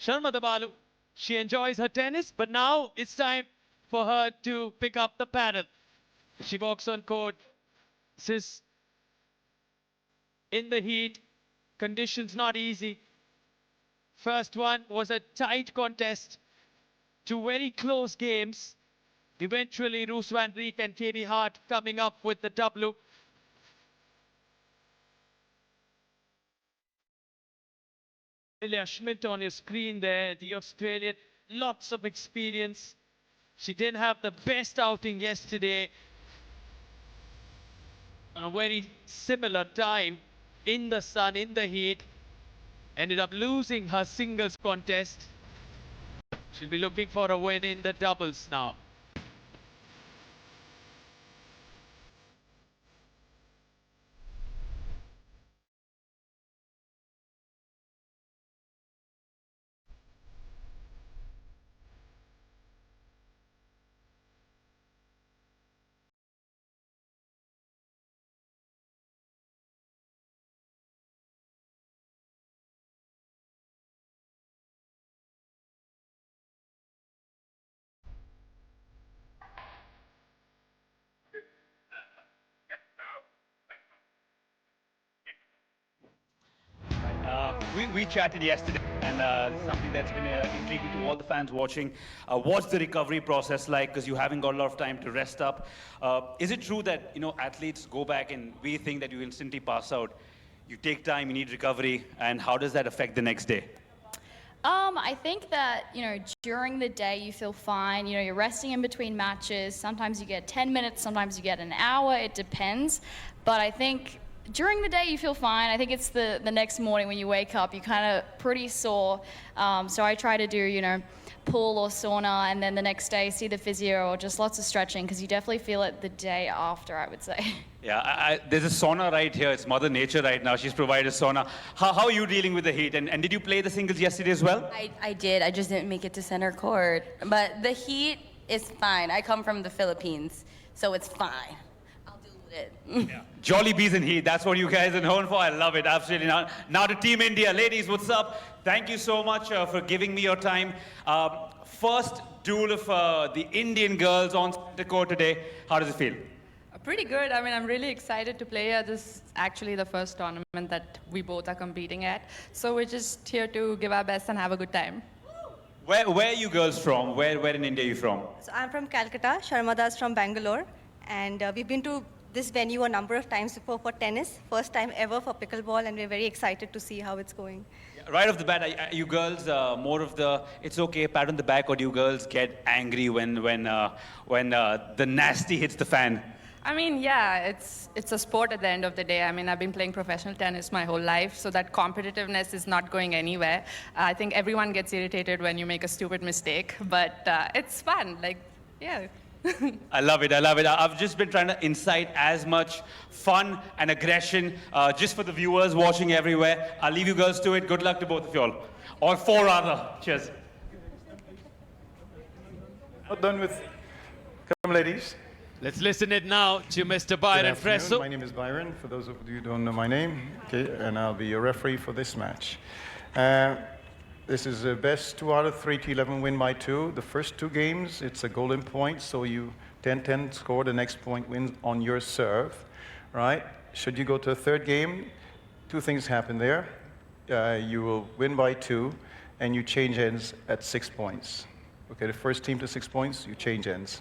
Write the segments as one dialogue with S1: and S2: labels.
S1: Sharmada Balu, she enjoys her tennis, but now it's time for her to pick up the paddle. She walks on court, says in the heat, conditions not easy. First one was a tight contest, two very close games. Eventually, Roos van Riek and Katie Hart coming up with the W. Sarah Schmidt on your screen there, the Australian, lots of experience. She didn't have the best outing yesterday. A very similar time in the sun, in the heat. Ended up losing her singles contest. She'll be looking for a win in the doubles now.
S2: We chatted yesterday, and something that's been intriguing to all the fans watching. What's the recovery process like? Because you haven't got a lot of time to rest up. Is it true that athletes go back and we think that you instantly pass out? You take time, you need recovery, and how does that affect the next day?
S3: I think that, during the day you feel fine. You're resting in between matches. Sometimes you get 10 minutes, sometimes you get an hour. It depends. But I think during the day you feel fine. I think it's the next morning when you wake up, you're kind of pretty sore. So I try to do, pool or sauna, and then the next day see the physio or just lots of stretching, because you definitely feel it the day after, I would say.
S2: Yeah, there's a sauna right here. It's Mother Nature right now. She's provided a sauna. How are you dealing with the heat? And did you play the singles yesterday as well?
S4: I did. I just didn't make it to center court. But the heat is fine. I come from the Philippines, so it's fine. I'll deal with it.
S2: Yeah. Jolly bees and heat. That's what you guys are known for. I love it. Absolutely. Now to Team India. Ladies, what's up? Thank you so much for giving me your time. First duel of the Indian girls on the court today. How does it feel?
S5: Pretty good. I mean, I'm really excited to play here. This is actually the first tournament that we both are competing at. So we're just here to give our best and have a good time.
S2: Where are you girls from? Where in India are you from?
S6: So I'm from Calcutta. Sharmada's from Bangalore. And we've been to this venue a number of times before for tennis. First time ever for pickleball, and we're very excited to see how it's going.
S2: Right off the bat, are you girls more of the it's okay pat on the back, or do you girls get angry when the nasty hits the fan?
S5: I mean, yeah, it's a sport at the end of the day. I mean, I've been playing professional tennis my whole life, so that competitiveness is not going anywhere. I think everyone gets irritated when you make a stupid mistake, but it's fun. Like, yeah.
S2: I love it. I've just been trying to incite as much fun and aggression just for the viewers watching everywhere. I'll leave you girls to it. Good luck to both of you all. Or four rather. Cheers.
S7: Not done with. Come, ladies.
S1: Let's listen it now to Mr. Byron Fresso.
S7: My name is Byron, for those of you who don't know my name. Okay, and I'll be your referee for this match. This is a best 2 out of 3 T11 win by 2. The first 2 games, it's a golden point, so you 10-10 score, the next point wins on your serve, right? Should you go to a third game, 2 things happen there. You will win by 2, and you change ends at 6 points. Okay, the first team to 6 points, you change ends.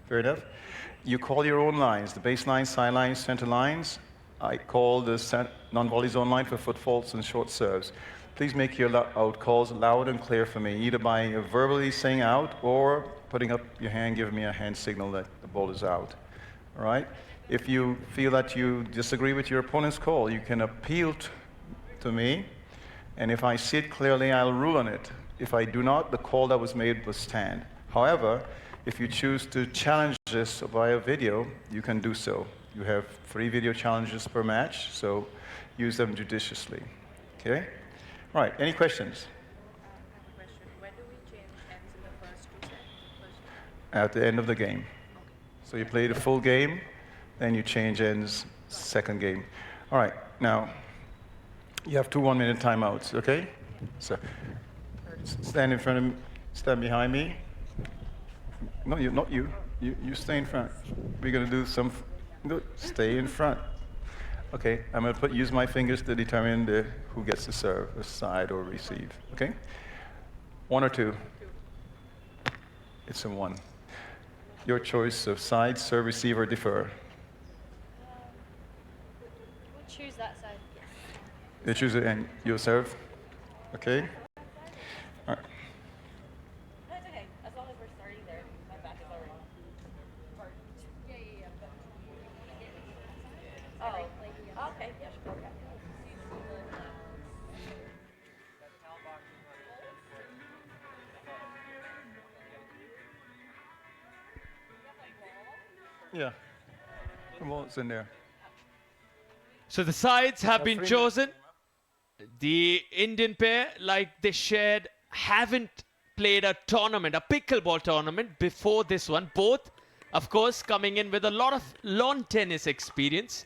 S7: Fair enough? You call your own lines, the baseline, sidelines, center lines. I call the non-volley zone line for foot faults and short serves. Please make your out calls loud and clear for me, either by verbally saying out or putting up your hand, giving me a hand signal that the ball is out. All right? If you feel that you disagree with your opponent's call, you can appeal to me, and if I see it clearly, I'll rule on it. If I do not, the call that was made will stand. However, if you choose to challenge this via video, you can do so. You have 3 video challenges per match, so use them judiciously. Okay? All right, any questions?
S5: I have a question. When do we change ends in the first 2 sets?
S7: At the end of the game. So you play the full game, then you change ends second game. All right, now, you have 2 1-minute timeouts, okay? So, stand in front of me, stand behind me. No, you, not you. You stay in front. We're gonna do some, no, stay in front. Okay, I'm gonna use my fingers to determine who gets to serve, a side or receive, okay? 1 or 2? It's a 1. Your choice of side, serve, receive, or defer.
S3: We'll choose that side.
S7: You choose it and you'll serve, okay? All right.
S4: That's okay, as long as we're starting there. My back is already. Oh, okay, yeah, sure, okay.
S7: Yeah, the ball's in there.
S1: So the sides have been
S7: 3
S1: chosen. The Indian pair, like they shared, haven't played a tournament, a pickleball tournament before this one. Both, of course, coming in with a lot of lawn tennis experience.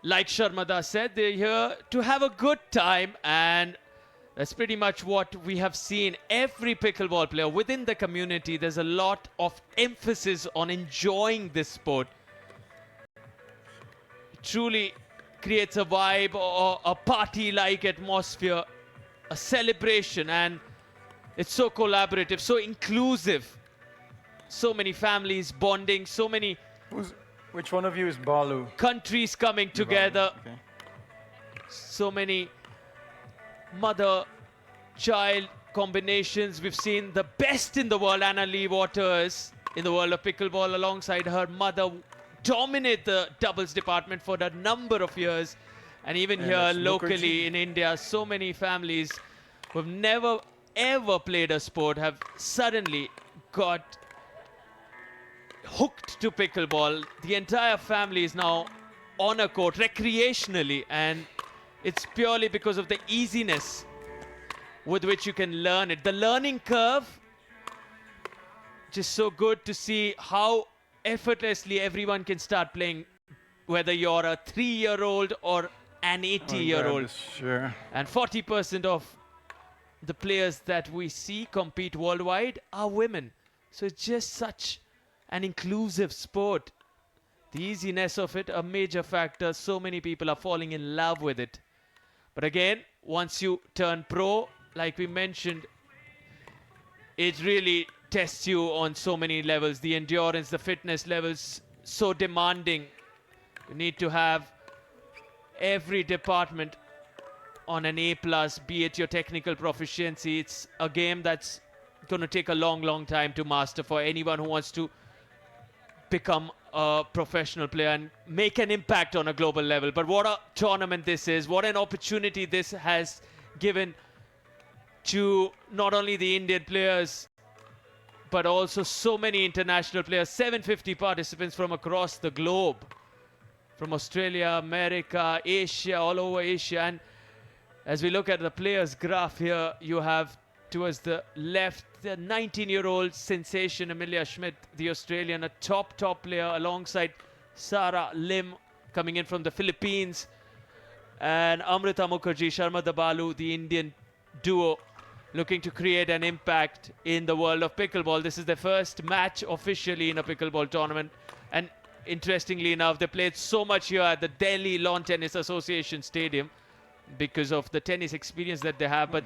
S1: Like Sharmada said, they're here to have a good time, and that's pretty much what we have seen. Every pickleball player within the community, there's a lot of emphasis on enjoying this sport. Truly creates a vibe or a party-like atmosphere, a celebration, and it's so collaborative, so inclusive. So many families bonding, so many
S7: Which one of you is Balu?
S1: countries coming together,
S7: Okay.
S1: so many mother-child combinations. We've seen the best in the world, Anna Lee Waters, in the world of pickleball, alongside her mother, dominate the doubles department for a number of years. And even
S7: And
S1: here
S7: that's
S1: locally
S7: Mukherjee.
S1: in India, so many families who've never ever played a sport have suddenly got hooked to pickleball. The entire family is now on a court recreationally, and it's purely because of the easiness with which you can learn it. The learning curve, just so good to see how effortlessly everyone can start playing, whether you're a 3-year-old or an 80-year-old.
S7: Sure.
S1: And 40% of the players that we see compete worldwide are women. So it's just such an inclusive sport. The easiness of it, a major factor. So many people are falling in love with it. But again, once you turn pro, like we mentioned, it really tests you on so many levels. The endurance, the fitness levels, so demanding. You need to have every department on an A+, be it your technical proficiency. It's a game that's going to take a long, long time to master for anyone who wants to become a professional player and make an impact on a global level. But what a tournament this is. What an opportunity this has given to not only the Indian players, but also so many international players. 750 participants from across the globe, from Australia, America, Asia, all over Asia. And as we look at the players graph here, you have towards the left the 19-year-old sensation Amelia Schmidt, the Australian, a top player, alongside Sarah Lim coming in from the Philippines, and Amrita Mukherjee, Sharmada Balu, the Indian duo, looking to create an impact in the world of pickleball. This is their first match officially in a pickleball tournament. And interestingly enough, they played so much here at the Delhi Lawn Tennis Association Stadium because of the tennis experience that they have. But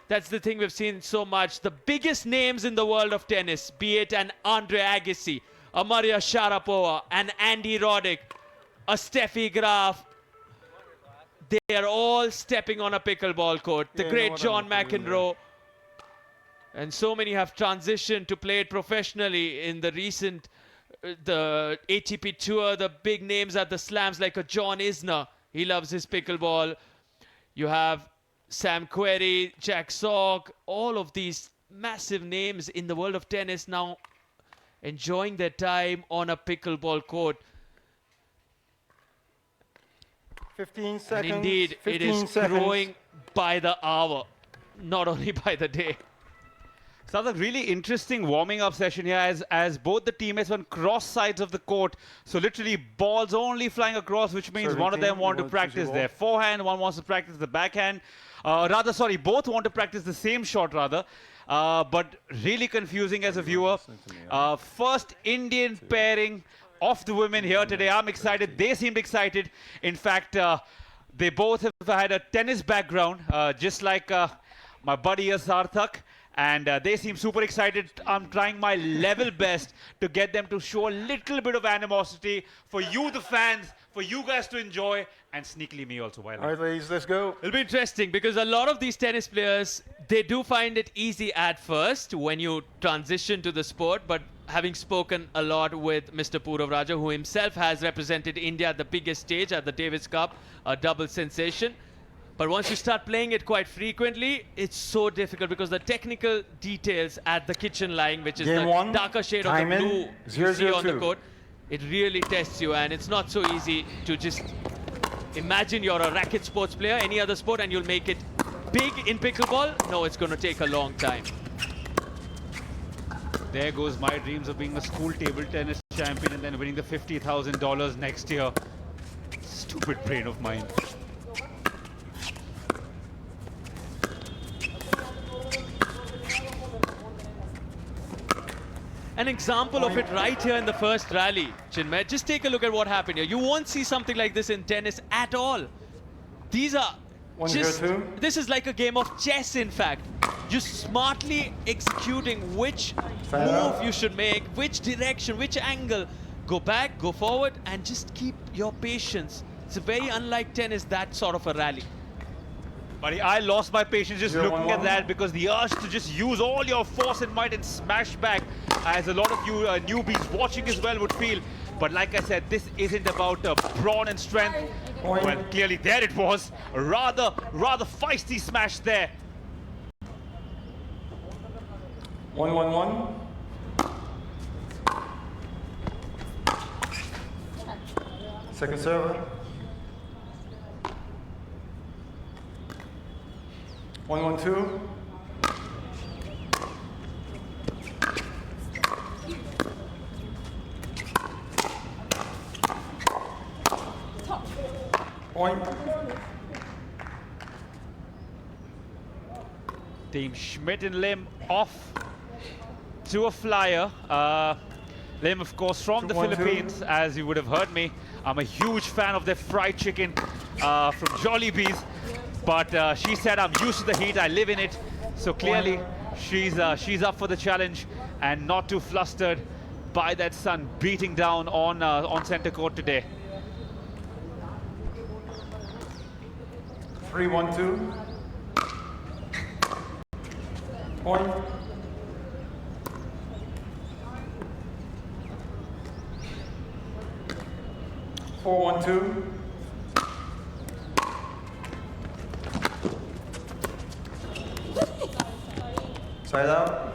S1: that's the thing we've seen so much. The biggest names in the world of tennis, be it an Andre Agassi, a Maria Sharapova, an Andy Roddick, a Steffi Graf, they are all stepping on a pickleball court. The great John McEnroe. And so many have transitioned to play it professionally in the recent the ATP Tour. The big names at the slams like a John Isner. He loves his pickleball. You have Sam Querrey, Jack Sock, all of these massive names in the world of tennis now enjoying their time on a pickleball court.
S7: 15
S1: And
S7: seconds.
S1: indeed, it
S7: 15
S1: is
S7: seconds.
S1: growing by the hour, not only by the day.
S2: Sounds like really interesting warming up session here as both the teammates went cross sides of the court. So literally balls only flying across, which means one of them want to practice their forehand, one wants to practice the backhand. Both want to practice the same shot rather. But really confusing as a viewer. First Indian pairing of the women here today. I'm excited. They seemed excited. In fact, they both have had a tennis background, just like my buddy Sarthak. And they seem super excited. I'm trying my level best to get them to show a little bit of animosity for you, the fans, for you guys to enjoy, and sneakily me also.
S7: All right, ladies, let's go.
S1: It'll be interesting because a lot of these tennis players, they do find it easy at first when you transition to the sport. But having spoken a lot with Mr. Purav Raja, who himself has represented India at the biggest stage at the Davis Cup, a double sensation. But once you start playing it quite frequently, it's so difficult because the technical details at the kitchen line, which is
S7: Game
S1: the
S7: one,
S1: darker shade of the
S7: time in,
S1: blue you see on the
S7: 0-0-2.
S1: court, it really tests you, and it's not so easy to just imagine you're a racket sports player, any other sport, and you'll make it big in pickleball. No, it's going to take a long time.
S2: There goes my dreams of being a school table tennis champion and then winning the $50,000 next year. Stupid brain of mine.
S1: An example of it right here in the first rally, Chinmay. Just take a look at what happened here. You won't see something like this in tennis at all. These are this is like a game of chess, in fact. Just smartly executing which move you should make, which direction, which angle. Go back, go forward, and just keep your patience. It's very unlike tennis, that sort of a rally.
S2: Buddy, I lost my patience just looking at that because the urge to just use all your force and might and smash back, as a lot of you newbies watching as well would feel. But like I said, this isn't about brawn and strength. Well, clearly there it was. Rather feisty smash there.
S7: 1-1-1. Second server. 1-1-2. Point.
S2: Team Schmidt and Lim off to a flyer. Lim, of course, from the Philippines, as you would have heard me. I'm a huge fan of their fried chicken from Jollibee's. But she said, I'm used to the heat, I live in it. So clearly, she's up for the challenge and not too flustered by that sun beating down on center court today.
S7: 3-1-2. Point. Four, 1-2. Side out.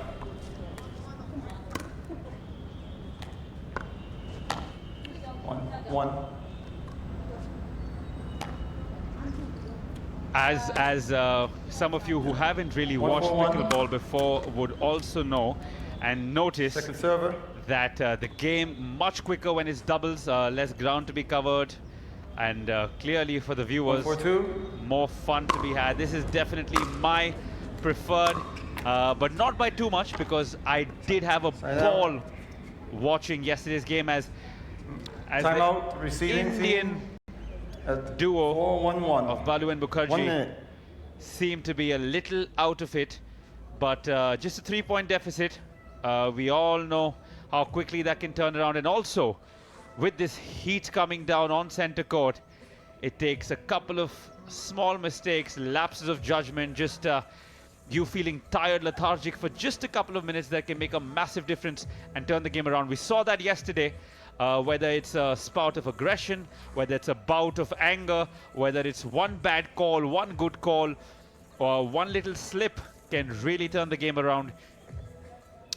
S7: One.
S2: As some of you who haven't really watched pickleball before would also know and notice that the game much quicker when it's doubles, less ground to be covered, and clearly for the viewers, more fun to be had. This is definitely my preferred, but not by too much, because I did have a ball watching yesterday's game as the Indian duo of Balu and Mukherjee seemed to be a little out of it, but just a 3-point deficit. We all know how quickly that can turn around, and also with this heat coming down on center court, it takes a couple of small mistakes, lapses of judgment, just you feeling tired, lethargic for just a couple of minutes that can make a massive difference and turn the game around. We saw that yesterday. Whether it's a spout of aggression, whether it's a bout of anger, whether it's one bad call, one good call, or one little slip can really turn the game around.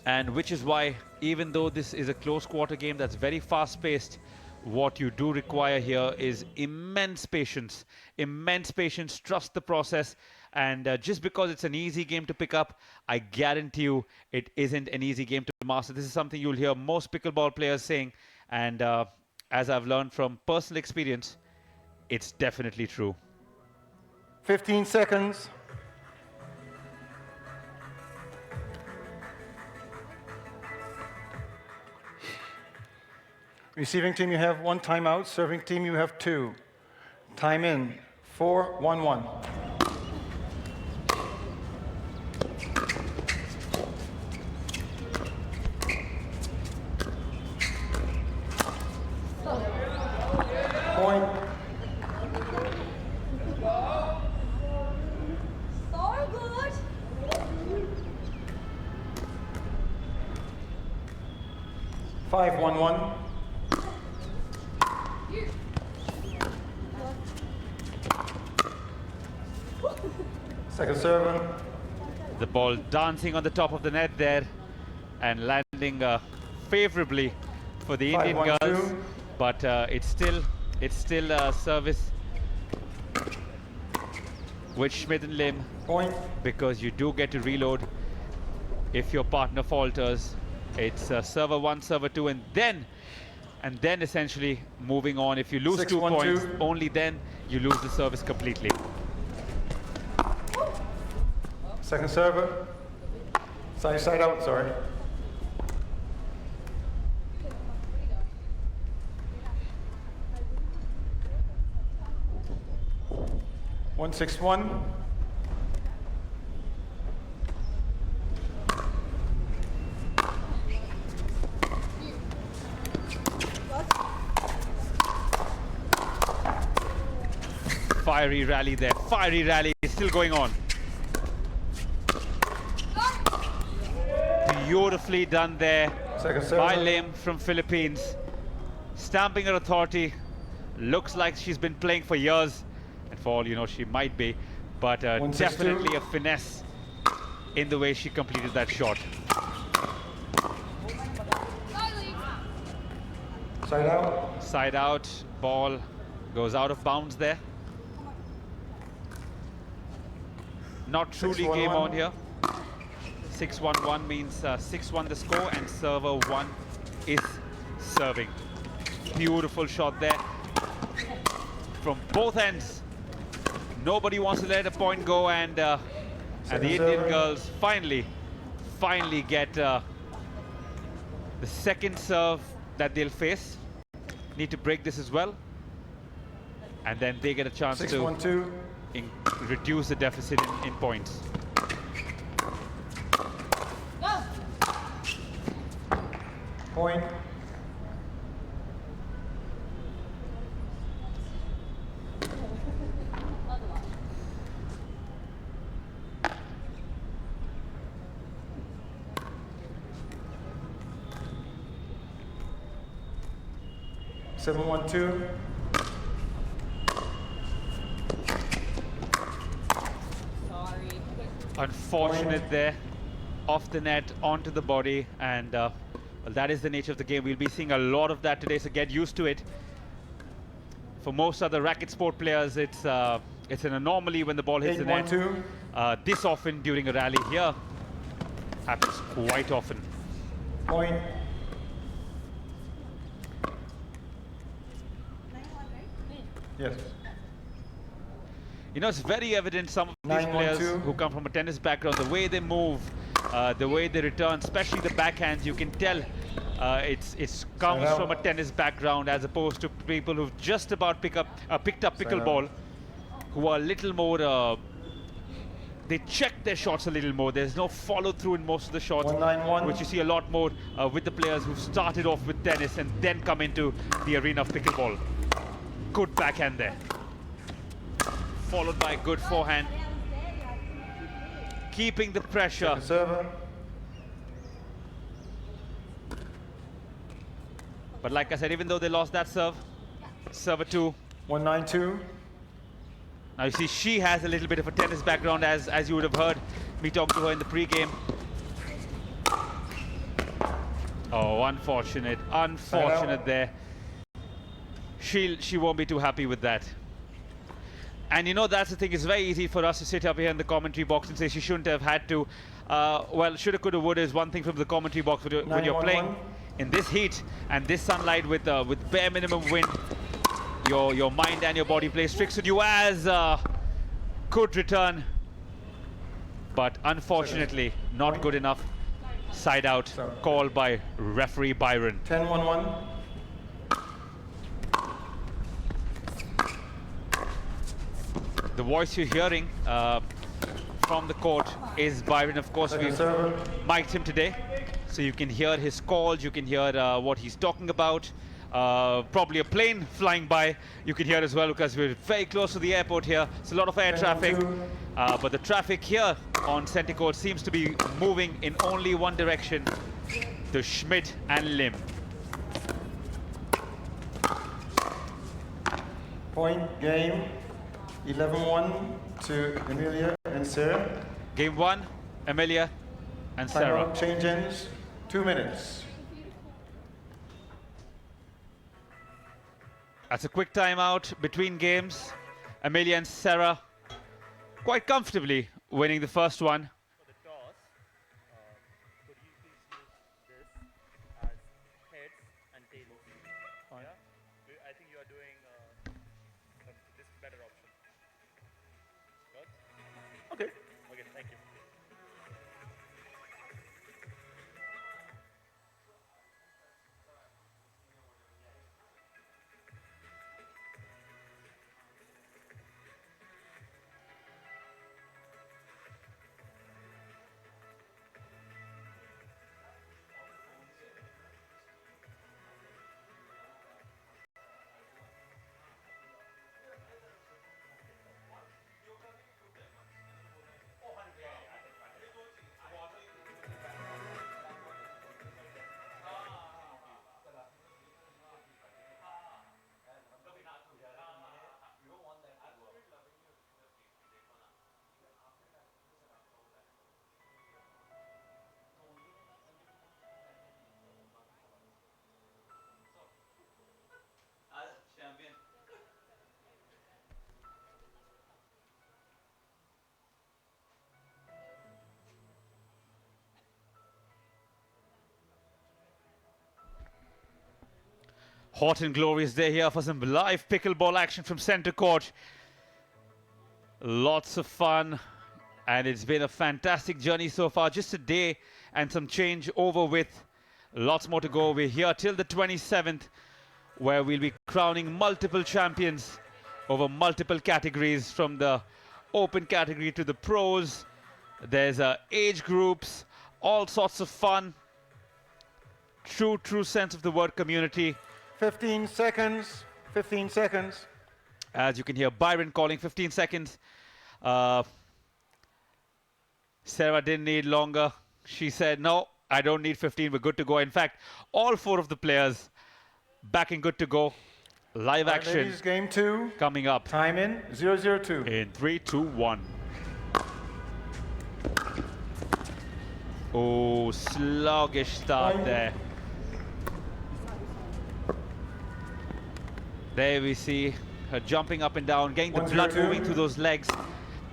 S2: And which is why, even though this is a close quarter game that's very fast-paced, what you do require here is immense patience, trust the process,
S8: And just because it's an easy game to pick up, I guarantee you it isn't an easy game to master. This is something you'll hear most pickleball players saying. And as I've learned from personal experience, it's definitely true.
S7: 15 seconds. Receiving team, you have 1 timeout. Serving team, you have 2. Time in. 4-1-1. Point.
S6: So good.
S7: 5-1-1. Second server.
S8: The ball dancing on the top of the net there and landing favorably for the Indian
S7: 5-1-2.
S8: girls. But it's still a service with Schmidt and Lim,
S7: Point.
S8: because you do get to reload if your partner falters. It's server 1, server 2, and then essentially moving on. If you lose 2 points, only then you lose the service completely.
S7: Second server. Side out, sorry. One 6-1.
S8: Fiery rally there. Fiery rally is still going on. Beautifully done there by Lim from Philippines. Stamping her authority. Looks like she's been playing for years. And for all you know, she might be. But definitely a finesse in the way she completed that shot.
S7: Side out.
S8: Side out. Ball goes out of bounds there. Not truly game on here. 6-1-1 means 6-1 the score, and server 1 is serving. Beautiful shot there from both ends. Nobody wants to let a point go, and the Indian girls finally get the second serve that they'll face. Need to break this as well, and then they get a chance to reduce the deficit in points.
S7: Point. Seven, 1-2.
S8: Unfortunate there, off the net, onto the body, and well, that is the nature of the game. We'll be seeing a lot of that today, so get used to it. For most other racket sport players, it's an anomaly when the ball hits the net. This often during a rally here happens quite often.
S7: Point. Yes.
S8: You know, it's very evident some of these players who come from a tennis background, the way they move, the way they return, especially the backhands, you can tell it comes from a tennis background, as opposed to people who've just about picked up pickleball, who are a little more, they check their shots a little more. There's no follow through in most of the shots, which you see a lot more with the players who started off with tennis and then come into the arena of pickleball. Good backhand there, followed by a good forehand, keeping the pressure. But like I said, even though they lost that serve, server 2.
S7: 1-9-2.
S8: Now you see, she has a little bit of a tennis background, as you would have heard me talk to her in the pre-game. Oh, unfortunate there. She won't be too happy with that. And you know, that's the thing, it's very easy for us to sit up here in the commentary box and say she shouldn't have had to. Well, shoulda, coulda, woulda is one thing from the commentary box when you're playing in this heat and this sunlight with bare minimum wind. Your mind and your body plays tricks on you, as could return, but unfortunately not good enough. Side out call by referee Byron.
S7: 10-1-1.
S8: The voice you're hearing from the court is Byron. Of course, we've mic'd him today, so you can hear his calls, you can hear what he's talking about. Probably a plane flying by, you can hear as well, because we're very close to the airport here. It's a lot of air traffic, but the traffic here on center court seems to be moving in only one direction, to Schmidt and Lim.
S7: Point game. 11-1 to Amelia and Sarah.
S8: Game 1, Amelia and Sarah.
S7: Timeout, change ends, 2 minutes.
S8: That's a quick timeout between games. Amelia and Sarah quite comfortably winning the first one.
S9: For the toss, could you please use this as heads and tails?
S8: Fine.
S9: Yeah? I think you are doing this better option. Good?
S7: Okay.
S9: Okay, thank you.
S8: Hot and glorious day here for some live pickleball action from center court. Lots of fun, and it's been a fantastic journey so far. Just a day and some change over with. Lots more to go. We're here till the 27th, where we'll be crowning multiple champions over multiple categories, from the open category to the pros. There's age groups, all sorts of fun. True sense of the word community.
S7: 15 seconds, 15 seconds.
S8: As you can hear Byron calling 15 seconds. Sarah didn't need longer. She said, no, I don't need 15, we're good to go. In fact, all 4 of the players back and good to go. Live action.
S7: Ladies, game 2.
S8: Coming up.
S7: Time in 0-0-2.
S8: In 3, 2, 1. Oh, sluggish start there. There we see her jumping up and down, getting the blood moving through those legs.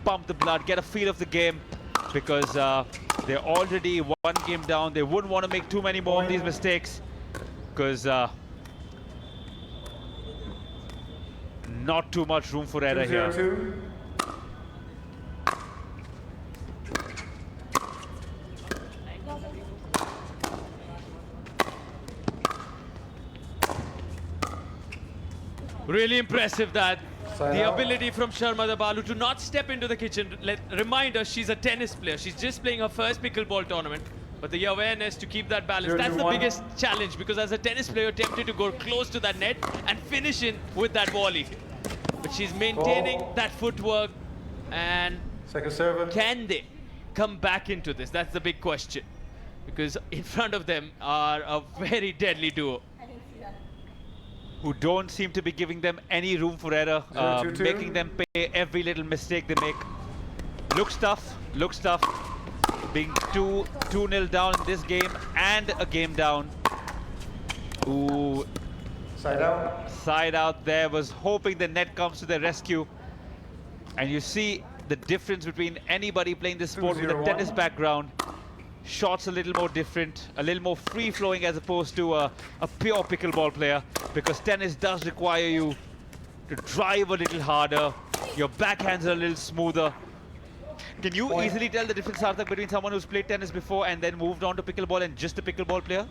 S8: Pump the blood, get a feel of the game, because they're already 1 game down. They wouldn't want to make too many more of these mistakes, because not too much room for error here.
S1: Really impressive that the ability from Sharmada Balu to not step into the kitchen. Remind her she's a tennis player. She's just playing her first pickleball tournament. But the awareness to keep that balance, that's the biggest challenge, because as a tennis player, you're tempted to go close to that net and finish in with that volley. But she's maintaining that footwork, and can they come back into this? That's the big question, because in front of them are a very deadly duo,
S8: who don't seem to be giving them any room for error, making them pay every little mistake they make. Looks tough, being 2-0 down in this game and a game down. Ooh.
S7: Side out.
S8: Side out there, was hoping the net comes to their rescue. And you see the difference between anybody playing this sport with a tennis background. Shots a little more different, a little more free-flowing as opposed to a pure pickleball player, because tennis does require you to drive a little harder. Your backhands are a little smoother. Can you easily tell the difference, Sarthak, between someone who's played tennis before and then moved on to pickleball and just a pickleball player?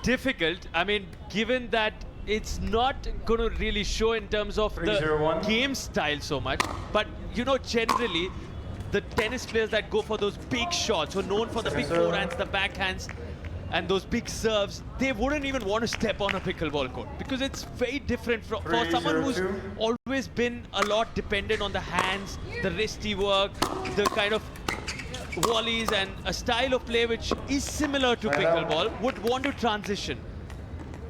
S1: Difficult. I mean, given that it's not going to really show in terms of the game style so much, but you know, generally the tennis players that go for those big shots, who are known for the big forehands, the backhands, and those big serves, they wouldn't even want to step on a pickleball court, because it's very different for someone who's always been a lot dependent on the hands, the wristy work, the kind of volleys, and a style of play which is similar to pickleball, would want to transition.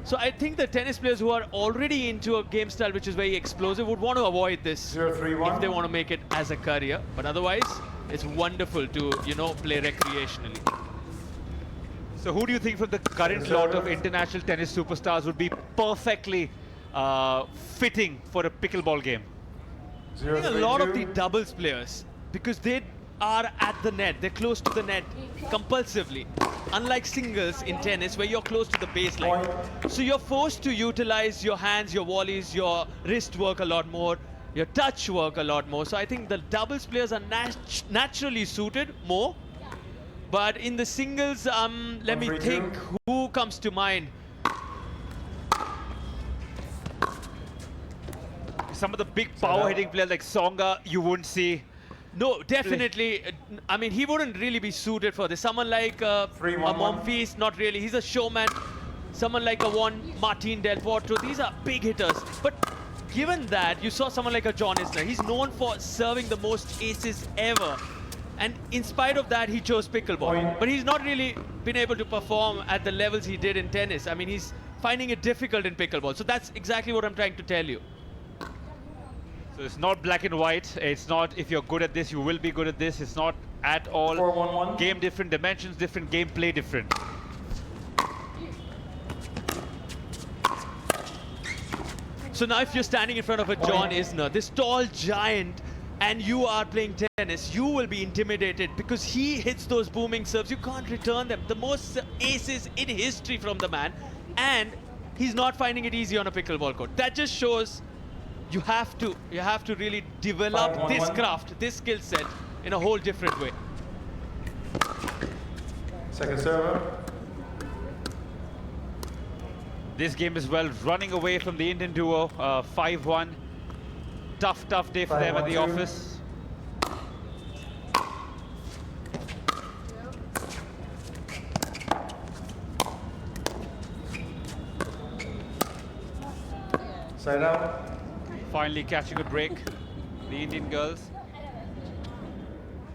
S1: So I think the tennis players who are already into a game style which is very explosive would want to avoid this if they want to make it as a career. But otherwise, it's wonderful to, you know, play recreationally.
S8: So who do you think from the current lot of international tennis superstars would be perfectly fitting for a pickleball game?
S1: I think a lot of the doubles players, because they are at the net, they're close to the net compulsively. Unlike singles in tennis where you're close to the baseline. So you're forced to utilize your hands, your volleys, your wrist work a lot more, your touch work a lot more. So I think the doubles players are naturally suited more. But in the singles, let me think who comes to mind.
S8: Some of the big power hitting players like Tsonga, you wouldn't see.
S1: No, definitely. I mean, he wouldn't really be suited for this. Someone like a Monfils, not really. He's a showman. Someone like a Martin Del Potro. These are big hitters. But given that, you saw someone like a John Isner. He's known for serving the most aces ever. And in spite of that, he chose pickleball. But he's not really been able to perform at the levels he did in tennis. I mean, he's finding it difficult in pickleball. So that's exactly what I'm trying to tell you.
S8: So it's not black and white. It's not if you're good at this, you will be good at this. It's not at all.
S7: 4-1-1.
S8: Game different, dimensions different, gameplay different.
S1: So now if you're standing in front of a John Isner, this tall giant, and you are playing tennis, you will be intimidated because he hits those booming serves. You can't return them. The most aces in history from the man, and he's not finding it easy on a pickleball court. That just shows you have to really develop this craft, this skill set in a whole different way.
S7: Second server.
S8: This game is well running away from the Indian duo, 5-1. Tough day for them at the office.
S7: Side out.
S8: Finally catching a break, the Indian girls.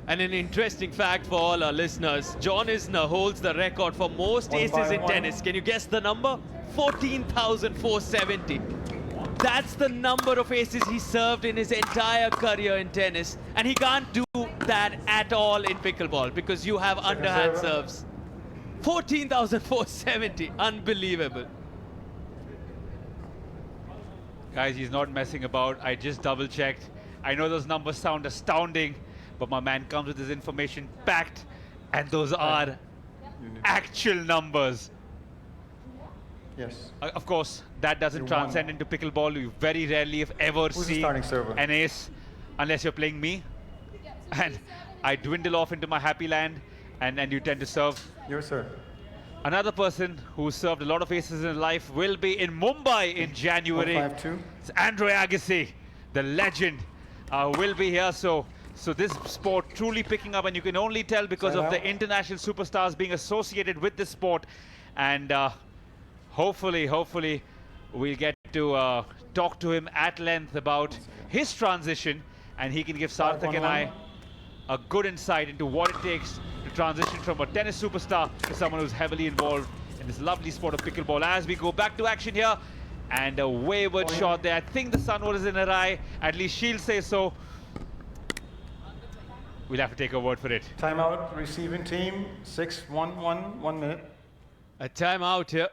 S1: And an interesting fact for all our listeners, John Isner holds the record for most aces in tennis. Can you guess the number? 14,470. That's the number of aces he served in his entire career in tennis. And he can't do that at all in pickleball because you have underhand serves. 14,470, unbelievable.
S8: Guys, he's not messing about. I just double checked. I know those numbers sound astounding, but my man comes with his information packed, and those are actual numbers.
S7: Yes.
S8: Of course, that doesn't transcend into pickleball. You very rarely, if ever, see an ace unless you're playing me. And I dwindle off into my happy land, and you tend to serve.
S7: Your serve.
S8: Another person who served a lot of aces in life will be in Mumbai in January.
S7: 152.
S8: It's Andre Agassi, the legend, will be here. So this sport truly picking up, and you can only tell because of the international superstars being associated with this sport. And hopefully we'll get to talk to him at length about his transition, and he can give Sarthak and I a good insight into what it takes to transition from a tennis superstar to someone who's heavily involved in this lovely sport of pickleball. As we go back to action here, and a wayward shot there. I think the sun was in her eye, at least she'll say so. We'll have to take her word for it.
S7: Timeout, receiving team, 6-1-1, 1 minute.
S1: A timeout here.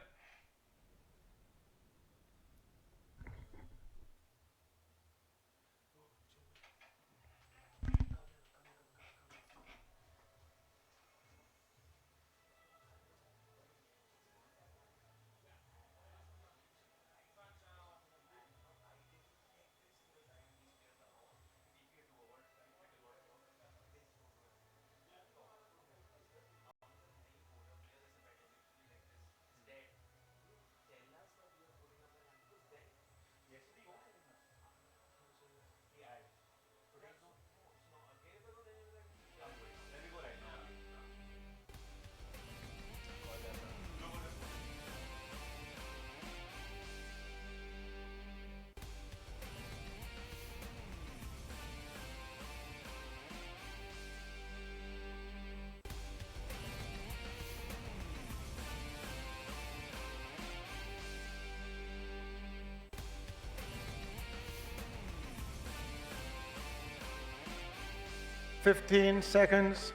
S7: 15 seconds.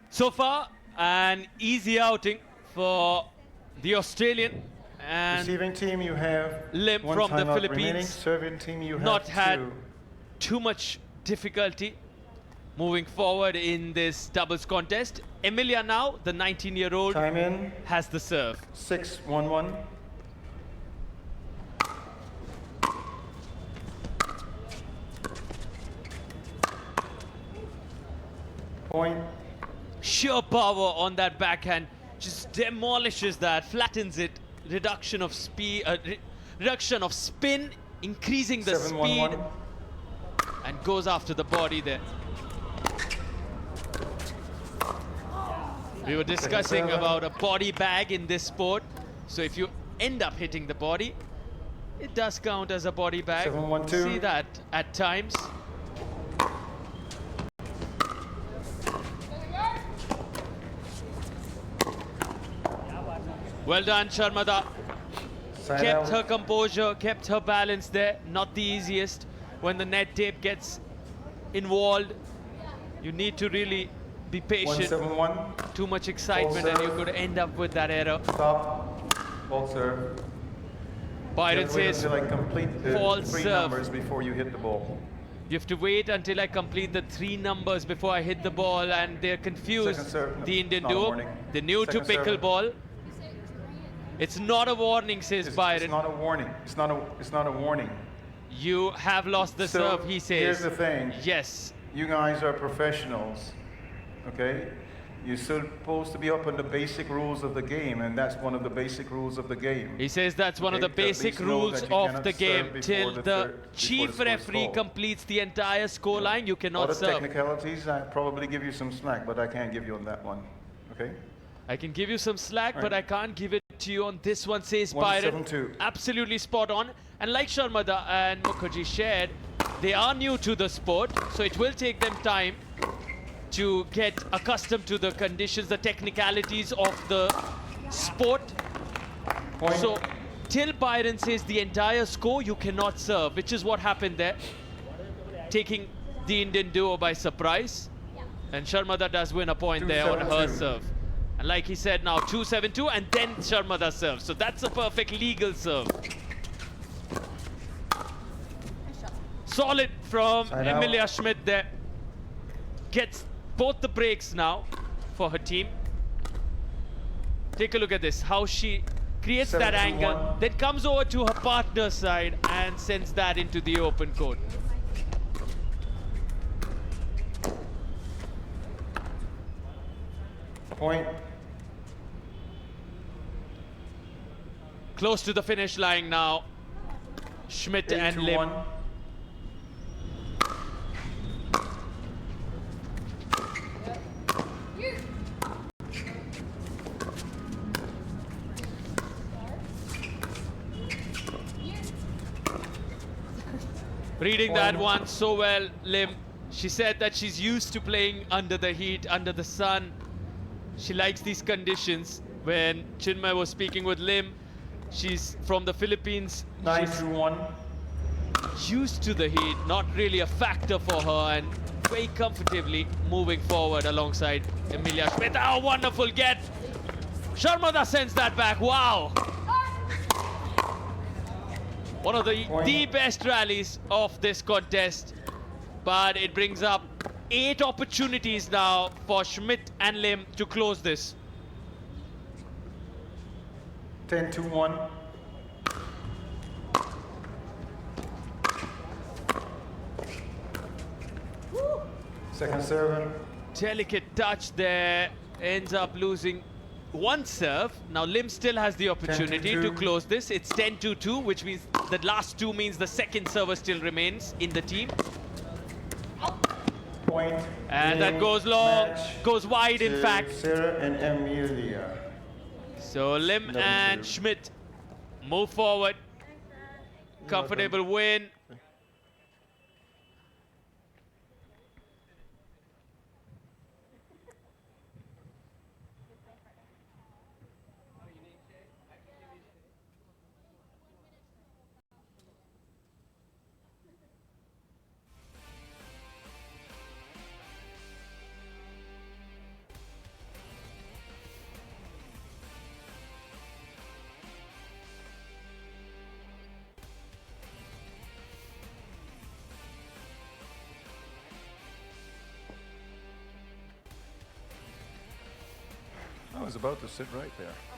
S1: So far, an easy outing for the Australian, and
S7: Receiving team, you have
S1: Lim
S7: one
S1: from the
S7: timeout
S1: Philippines
S7: remaining. Serving team, you have
S1: not had
S7: two.
S1: too much difficulty moving forward in this doubles contest. Emilia now, the 19-year-old,
S7: Time in.
S1: has the serve.
S7: 6-1-1. Point.
S1: Sheer power on that backhand, just demolishes that, flattens it. Reduction of speed, reduction of spin, increasing the
S7: 7-1-1.
S1: speed, and goes after the body there. We were discussing about a body bag in this sport, so if you end up hitting the body, it does count as a body bag.
S7: 7-1-2.
S1: See that at times. Well done, Sharmada.
S7: Side
S1: Kept
S7: out.
S1: her composure, kept her balance there. Not the easiest when the net tape gets involved. You need to really be patient.
S7: 1-7-1.
S1: Too much excitement and you
S7: serve.
S1: could end up with that error.
S7: Stop. Ball serve.
S1: Byron
S7: You have to wait
S1: says,
S7: until I complete the
S1: false
S7: 3
S1: serve.
S7: numbers before you hit the ball.
S1: you have to wait until I complete the 3 numbers before I hit the ball, and they're confused.
S7: Second serve. No,
S1: The Indian
S7: not a
S1: duo,
S7: warning.
S1: they're new to
S7: Second serve.
S1: pickleball. It's not a warning, says Byron.
S7: It's not a warning. It's not a warning.
S1: You have lost the
S7: So,
S1: serve, he says.
S7: here's the thing.
S1: Yes.
S7: You guys are professionals, okay? You're supposed to be up on the basic rules of the game, and that's one of the basic rules of the game.
S1: He says that's one of the
S7: Okay, to at
S1: basic
S7: least know
S1: rules
S7: that you
S1: of
S7: cannot
S1: the game.
S7: serve before
S1: Till
S7: the
S1: the
S7: third- before
S1: chief
S7: the first
S1: referee
S7: ball.
S1: completes the entire score line, you cannot
S7: Other
S1: serve.
S7: technicalities, I probably give you some slack, but I can't give you on that one, okay?
S1: I can give you some slack, but
S7: Right.
S1: I can't give it to you on this one, says
S7: 172.
S1: Byron. Absolutely spot on. And like Sharmada and Mukherjee shared, they are new to the sport, so it will take them time to get accustomed to the conditions, the technicalities of the sport.
S7: Point.
S1: So till Byron says the entire score, you cannot serve, which is what happened there, taking the Indian duo by surprise. And Sharmada does win a point there on her
S7: 272.
S1: serve. And like he said now, 2-7-2, and then Sharmada serves. So that's a perfect legal serve. Solid from
S7: Side out.
S1: Emilia Schmidt there. Gets both the breaks now for her team. Take a look at this, how she creates that
S7: 7-2-1.
S1: angle, then comes over to her partner's side and sends that into the open court.
S7: Point.
S1: Close to the finish line now. Schmidt and Lim.
S7: 8-2-1.
S1: Reading that one so well, Lim. She said that she's used to playing under the heat, under the sun. She likes these conditions. When Chinmay was speaking with Lim, she's from the Philippines. She's
S7: 9-2-1.
S1: used to the heat, not really a factor for her, and very comfortably moving forward alongside Emilia Schmidt. Oh, wonderful get! Sharmada sends that back. Wow! One of the best rallies of this contest, but it brings up 8 opportunities now for Schmidt and Lim to close this.
S7: 10-2-1. Second serve.
S1: Delicate touch there, ends up losing one serve. Now Lim still has the opportunity to
S7: 10-2.
S1: close this. It's 10-2, which means the last 2 means the second server still remains in the team.
S7: Point.
S1: And that
S7: Game
S1: goes long,
S7: match
S1: goes wide in
S7: to
S1: fact.
S7: Sarah and Amelia.
S1: So Lim
S7: Another
S1: and
S7: serve.
S1: Schmidt move forward. Comfortable win.
S7: was about to sit right there.